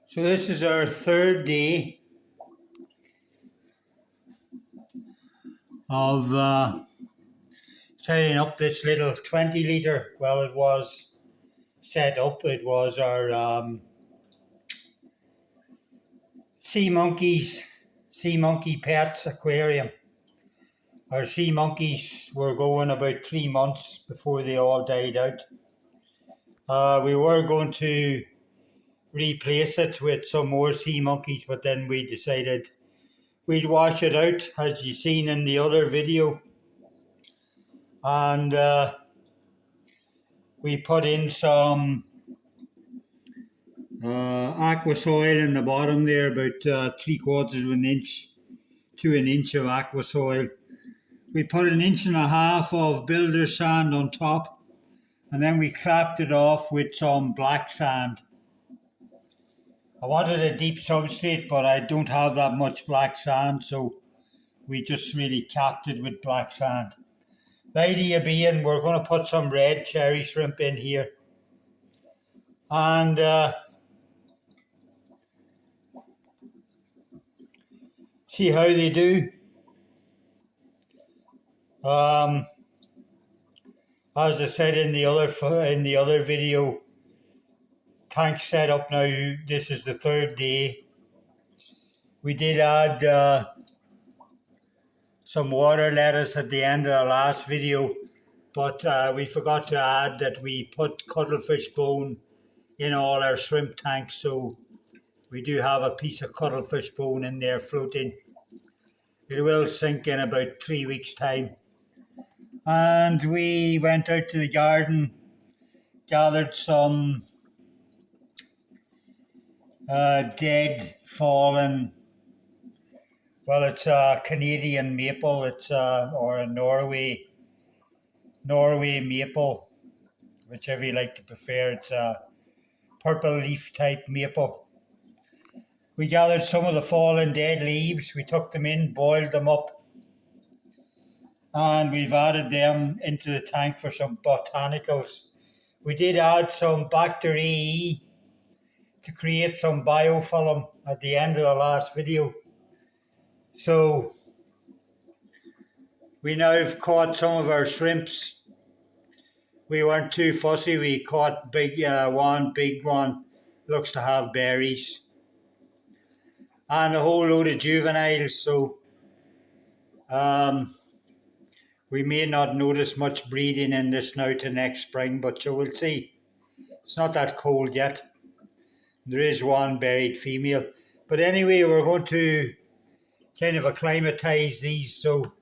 So this is our third day of setting up this little 20 litre. Well, it was set up. It was our sea monkey pets aquarium. Our sea monkeys were going about 3 months before they all died out. We were going to replace it with some more sea monkeys, but then we decided we'd wash it out, as you seen in the other video, and we put in some aqua soil in the bottom there, about 3/4 of an inch to an inch of aqua soil. We put 1.5 inches of builder sand on top, and then we clapped it off with some black sand. I wanted a deep substrate, but I don't have that much black sand, so we just really capped it with black sand. The idea being we're going to put some red cherry shrimp in here, and see how they do. As I said in the other video, tank set up now. This is the third day. We did add some water lettuce at the end of the last video, but we forgot to add that we put cuttlefish bone in all our shrimp tanks, so we do have a piece of cuttlefish bone in there floating. It will sink in about 3 weeks' time. And we went out to the garden, gathered some dead, fallen, well, it's a Canadian maple, it's or a Norway maple, whichever you like to prefer. It's a purple leaf type maple. We gathered some of the fallen dead leaves, we took them in, boiled them up, and we've added them into the tank for some botanicals. We did add some bacteria to create some biofilm at the end of the last video. So we now have caught some of our shrimps. We weren't too fussy. We caught one big one, looks to have berries, and a whole load of juveniles. So we may not notice much breeding in this now to next spring, but you will see. It's not that cold yet. There is one buried female. But anyway, we're going to kind of acclimatise these. So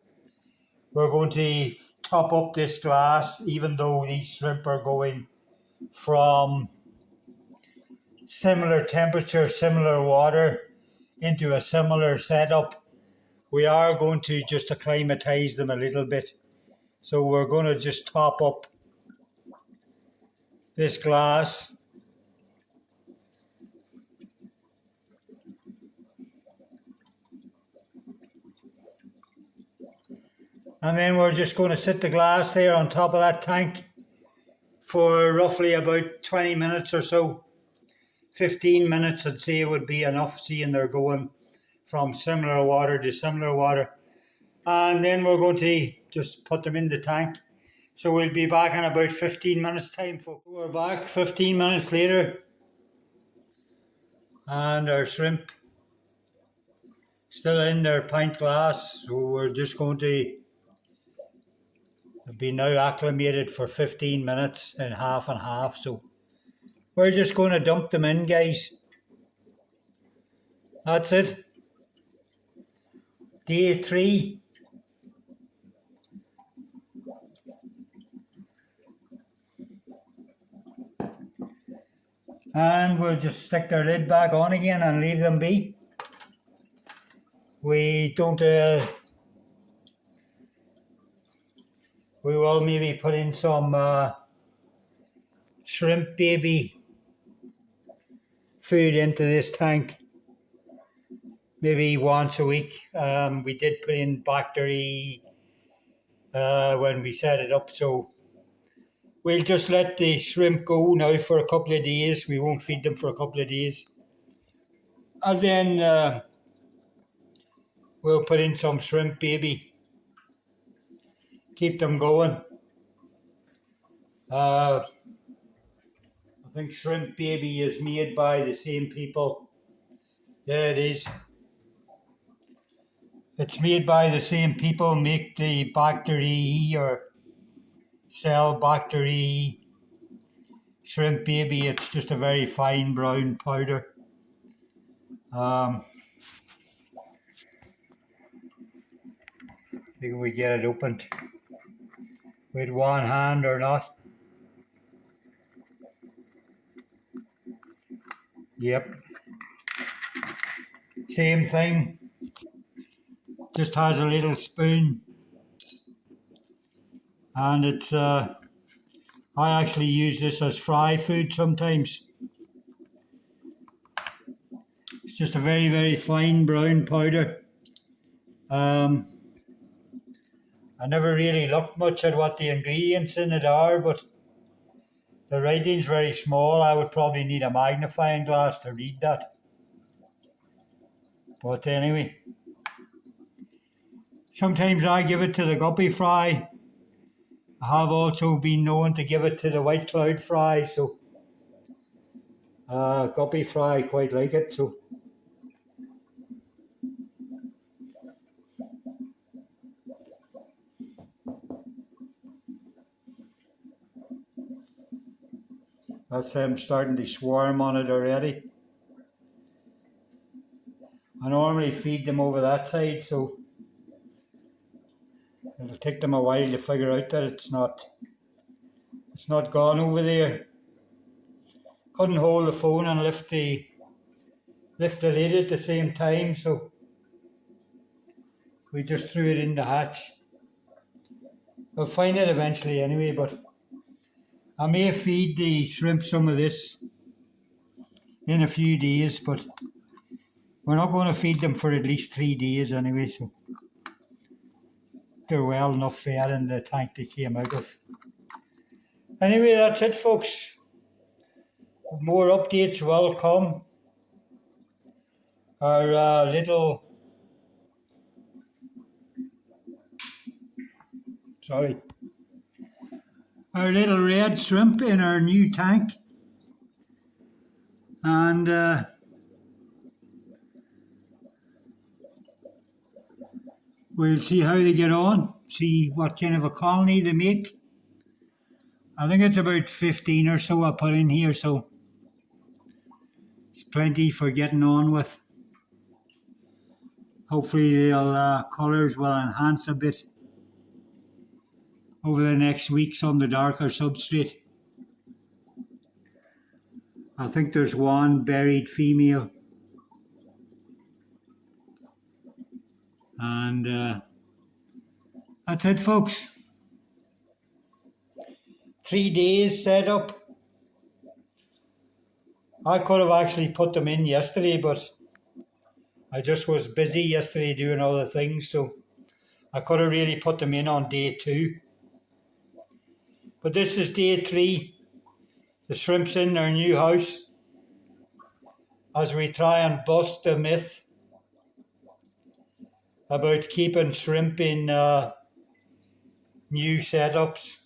we're going to top up this glass, even though these shrimp are going from similar temperature, similar water, into a similar setup. We are going to just acclimatise them a little bit. So we're going to just top up this glass. And then we're just going to sit the glass there on top of that tank for roughly about 20 minutes or so. 15 minutes I'd say would be enough, seeing they're going from similar water to similar water. And then we're going to just put them in the tank. So we'll be back in about 15 minutes time. We're back 15 minutes later, and our shrimp still in their pint glass. So we're just going to be now acclimated for 15 minutes and half and half. So we're just going to dump them in, guys. That's it. Day 3. And we'll just stick their lid back on again and leave them be. We don't we will maybe put in some shrimp baby food into this tank, maybe once a week. We did put in bacteria when we set it up, so we'll just let the shrimp go now for a couple of days. We won't feed them for a couple of days. And then we'll put in some shrimp baby, keep them going. I think shrimp baby is made by the same people. Yeah, it is. It's made by the same people make the Bacteria or sell Bacteria shrimp baby. It's just a very fine brown powder. Think we get it opened with one hand or not. Yep. Same thing. Just has a little spoon. And it's, I actually use this as fry food sometimes. It's just a very, very fine brown powder. I never really looked much at what the ingredients in it are, but the writing's very small. I would probably need a magnifying glass to read that. But anyway, sometimes I give it to the guppy fry. I have also been known to give it to the white cloud fry, so guppy fry quite like it. So that's them starting to swarm on it already. I normally feed them over that side, so it'll take them a while to figure out that it's not gone over there. Couldn't hold the phone and lift the lid at the same time, so we just threw it in the hatch. We'll find it eventually anyway, but I may feed the shrimp some of this in a few days, but we're not going to feed them for at least 3 days anyway, so they're well enough fed in the tank they came out of. Anyway, that's it, folks. More updates will come. Our little red shrimp in our new tank, and we'll see how they get on, see what kind of a colony they make. I think it's about 15 or so I put in here, so it's plenty for getting on with. Hopefully the colours will enhance a bit over the next weeks on the darker substrate. I think there's one buried female. And that's it, folks. 3 days set up. I could have actually put them in yesterday, but I just was busy yesterday doing other things, so I could have really put them in on day 2. But this is day 3. The shrimp's in their new house as we try and bust the myth about keeping shrimp in new setups.